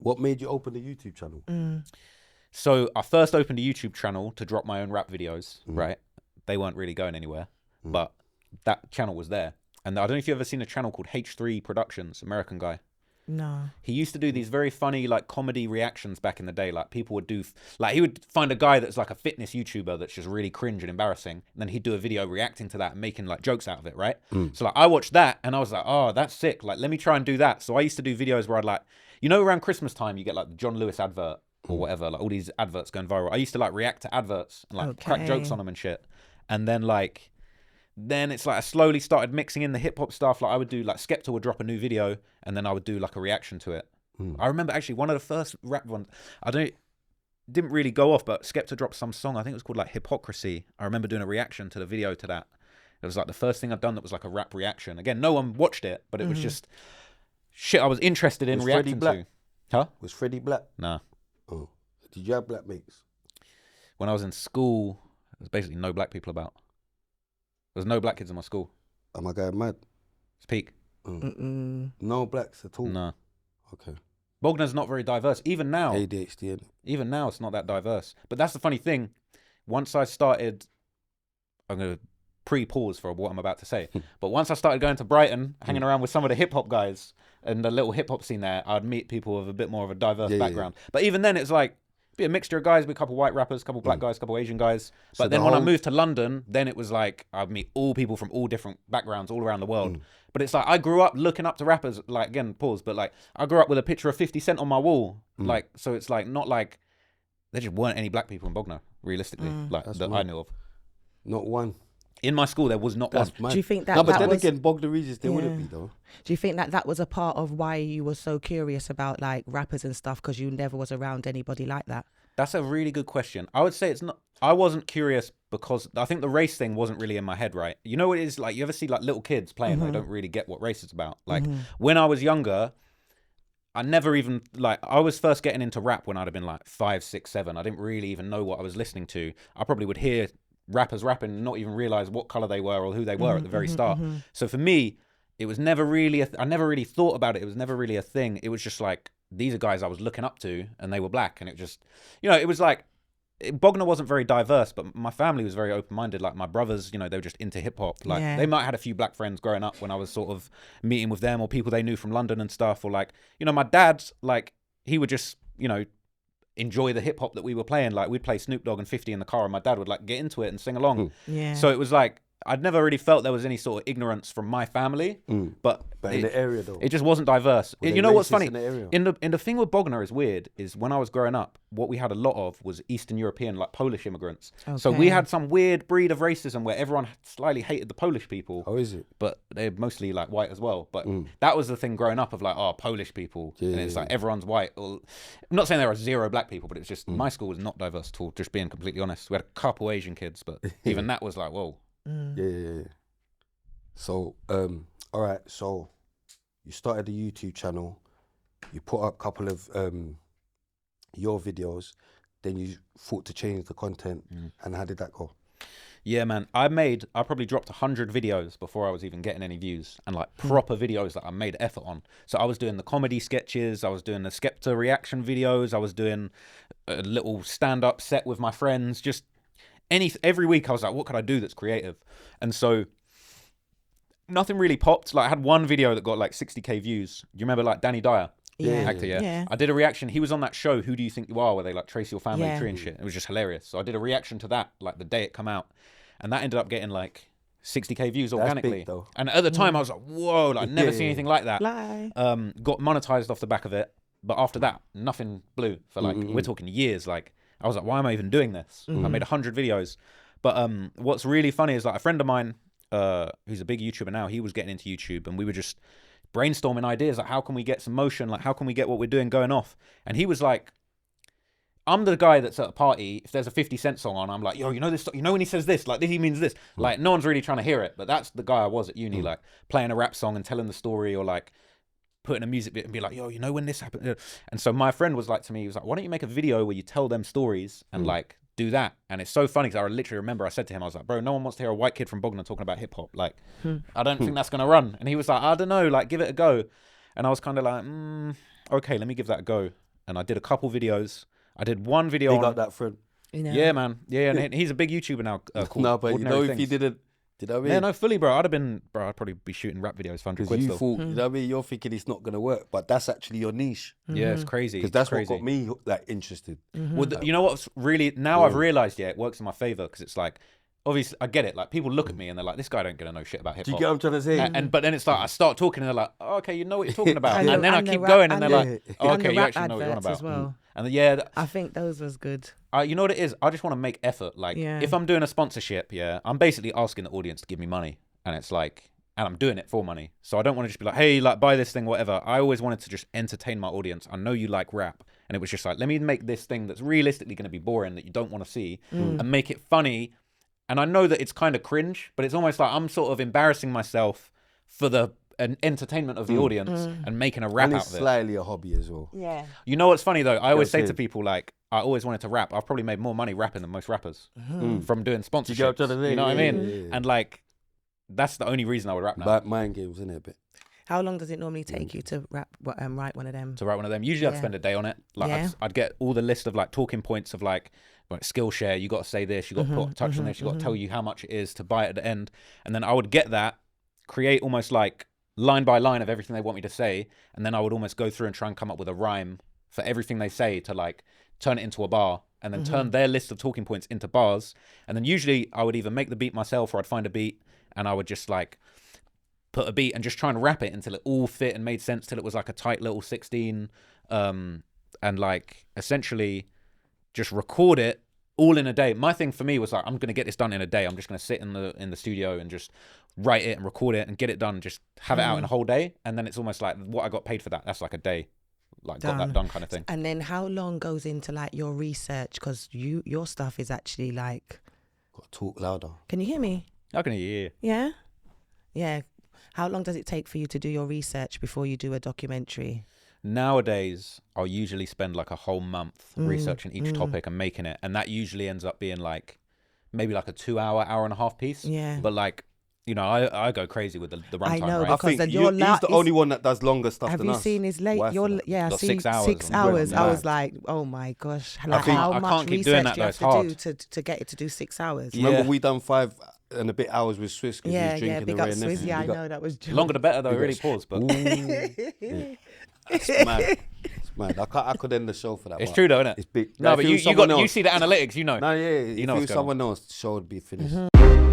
What made you open the YouTube channel? So I first opened a YouTube channel to drop my own rap videos, right? They weren't really going anywhere, but that channel was there. And I don't know if you've ever seen a channel called H3 Productions, American guy. No. He used to do these very funny like comedy reactions back in the day. Like people would do, like he would find a guy that's like a fitness YouTuber that's just really cringe and embarrassing. And then he'd do a video reacting to that and making like jokes out of it, right? So like I watched that and I was like, oh, that's sick. Like, let me try and do that. So I used to do videos where I'd like, you know, around Christmas time, you get like the John Lewis advert or whatever, like all these adverts going viral. I used to like react to adverts and like crack jokes on them and shit. And then like, then it's like I slowly started mixing in the hip hop stuff. Like I would do like Skepta would drop a new video and then I would do like a reaction to it. I remember actually one of the first rap ones, didn't really go off, but Skepta dropped some song. I think it was called like Hypocrisy. I remember doing a reaction to the video to that. It was like the first thing I'd done that was like a rap reaction. Again, no one watched it, but it was just shit I was interested in reacting to. Huh? Was Freddie black? Nah. Oh. Did you have black mates? When I was in school, there was basically no black people about. There was no black kids in my school. Am I going mad? It's peak. No blacks at all? No. Okay. Bogner's not very diverse. Even now. ADHD, innit? Even now, it's not that diverse. But that's the funny thing. Once I started, I'm going to pre-pause for what I'm about to say. But once I started going to Brighton, hanging around with some of the hip-hop guys and the little hip-hop scene there, I'd meet people with a bit more of a diverse background. But even then, it's like, be a mixture of guys, be a couple white rappers, couple black guys, couple Asian guys. But then when I moved to London, then it was like, I'd meet all people from all different backgrounds all around the world. But it's like, I grew up looking up to rappers, like, again, pause, but like, I grew up with a picture of 50 Cent on my wall. Like, so it's like, not like, there just weren't any black people in Bognor, realistically, like, that I knew of. Not one. In my school, there was not one. Do you think that No, but that then was, again, Bogner Regis, there wouldn't be, though. do you think that that was a part of why you were so curious about like rappers and stuff, because you never was around anybody like that? That's a really good question. I would say it's not. I wasn't curious because I think the race thing wasn't really in my head, right? You know what it is? Like, you ever see like little kids playing, they don't really get what race is about. Like, when I was younger, I never even, like, I was first getting into rap when I'd have been like 5, 6, 7. I didn't really even know what I was listening to. I probably would hear rappers rapping and not even realize what color they were or who they were at the very start. So for me, it was never really, I never really thought about it. It was never really a thing. It was just like, these are guys I was looking up to and they were black. And it just, you know, it was like, Bognor wasn't very diverse, but my family was very open-minded. Like my brothers, you know, they were just into hip hop. Like they might have had a few black friends growing up when I was sort of meeting with them or people they knew from London and stuff. Or like, you know, my dad, like he would just, you know, enjoy the hip hop that we were playing. Like we'd play Snoop Dogg and 50 in the car and my dad would like get into it and sing along. So it was like, I'd never really felt there was any sort of ignorance from my family, but in the area though, it just wasn't diverse. You know what's funny? In the thing with Bognor is weird is when I was growing up, what we had a lot of was Eastern European, like Polish immigrants. So we had some weird breed of racism where everyone slightly hated the Polish people. Oh, is it? But they're mostly like white as well. But that was the thing growing up of like, oh, Polish people. And it's like everyone's white. I'm not saying there are zero black people, but it's just my school was not diverse at all, just being completely honest. We had a couple Asian kids, but even that was like, whoa. Yeah. So, all right. So, you started a YouTube channel. You put up a couple of your videos. Then you thought to change the content. And how did that go? Yeah, man. I probably dropped 100 videos before I was even getting any views, and like proper videos that I made effort on. So I was doing the comedy sketches. I was doing the Skepta reaction videos. I was doing a little stand-up set with my friends. Just every week I was like, what could I do that's creative? And so nothing really popped. Like I had one video that got like 60k views. Do you remember like Danny Dyer? Actor, yeah. I did a reaction. He was on that show, Who Do You Think You Are, where they like trace your family tree and shit. It was just hilarious. So I did a reaction to that like the day it come out. And that ended up getting like 60k views organically. Big, though. And at the time I was like, whoa, like I'd never seen anything like that. Got monetized off the back of it. But after that, nothing blew for like, we're talking years. Like I was like, why am I even doing this? I made 100 videos. But what's really funny is like a friend of mine, who's a big YouTuber now, he was getting into YouTube and we were just brainstorming ideas like how can we get some motion, like how can we get what we're doing going off. And he was like, I'm the guy that's at a party, if there's a 50 Cent song on, I'm like, yo, you know this, you know when he says this, like he means this. Like no one's really trying to hear it, but that's the guy I was at uni, like playing a rap song and telling the story, or like putting a music bit and be like, yo, you know when this happened. And so my friend was like to me, he was like, why don't you make a video where you tell them stories and like do that? And it's so funny because I literally remember I said to him, I was like, bro, no one wants to hear a white kid from Bognor talking about hip hop. Like, I don't think that's gonna run. And he was like, I don't know, like give it a go. And I was kind of like, okay, let me give that a go. and I did a couple videos. I did one video. Big up that friend. You know? Yeah, man. Yeah, and he's a big YouTuber now. Called No, but Ordinary if Things. you didn't, you know what I mean? Yeah, no, fully, bro. I'd probably be shooting rap videos for 100 Because quid you still. thought, you know what I mean? You're thinking it's not going to work, but that's actually your niche. Yeah, it's crazy. Because that's crazy. what got me like interested. Well, you know what's really now I've realized, it works in my favor because it's like, obviously, I get it. Like people look at me and they're like, "This guy don't get to know shit about hip Do you hop." get what I'm trying to say? But then it's like I start talking and they're like, oh, "Okay, you know what you're talking about," And and then I the keep rap- going and and they're the- like, oh, and "Okay, the you rap actually know what you're on adverts about." as well. And yeah, I think those was good. you know what it is? I just want to make effort. Like if I'm doing a sponsorship, I'm basically asking the audience to give me money, and it's like, and I'm doing it for money. So I don't want to just be like, "Hey, like buy this thing, whatever." I always wanted to just entertain my audience. I know you like rap, and it was just like, let me make this thing that's realistically going to be boring that you don't want to see, and make it funny. And I know that it's kind of cringe, but it's almost like I'm sort of embarrassing myself for the entertainment of the audience and making a rap And out it's of it. slightly a hobby as well. Yeah. You know what's funny though? I always say saying? to people like, I always wanted to rap. I've probably made more money rapping than most rappers from doing sponsorships. You get what I'm trying to say? You know what I Yeah, mean? yeah, yeah. And like, that's the only reason I would rap now. But mind games, isn't it, a bit? How long does it normally take you to write one of them? To write one of them. Usually I'd Yeah. spend a day on it. Like Yeah. I'd get all the list of like talking points of like Skillshare, you got to say this, you got to put touch on this, you got to tell you how much it is to buy it at the end. And then I would get that, create almost like line by line of everything they want me to say. And then I would almost go through and try and come up with a rhyme for everything they say to like turn it into a bar and then turn their list of talking points into bars. And then usually I would either make the beat myself or I'd find a beat and I would just like put a beat and just try and rap it until it all fit and made sense, till it was like a tight little 16, and like essentially just record it all in a day. My thing for me was like, I'm gonna get this done in a day. I'm just gonna sit in the studio and just write it and record it and get it done and just have it out in a whole day. And then it's almost like what I got paid for that's like a day, like got that done kind of thing. And then how long goes into like your research? Because your stuff is actually like, Got to talk louder. can you hear me? I can hear you. Yeah. Yeah. How long does it take for you to do your research before you do a documentary? Nowadays, I'll usually spend like a whole month researching each topic and making it. And that usually ends up being like, maybe like a 2 hour, hour and a half piece. Yeah. But like, you know, I go crazy with the runtime, I know, right? I because think then he's you're the only one that does longer stuff Have than you us. seen his late? Why for Your that? yeah, Got see, 6 hours. 6 I'm hours. good. I was Mad. like, oh my gosh, like think how I much can't keep research doing that, do you though. have It's to do to get it to do 6 hours? Yeah. Remember we done 5 and a bit hours with Swiss because he Yeah, was yeah, drinking big the up Ray Swizz. Nephew. Yeah, I Big up- know that was The longer the better, though. Big Really up- pause, but Yeah. That's mad. It's mad. I could end the show for that. it's but true, though, isn't it? It's big. No, Like, but if it you was someone you else- see the analytics, you know. No, yeah. You know if what's it was going on. someone else, the show would be finished.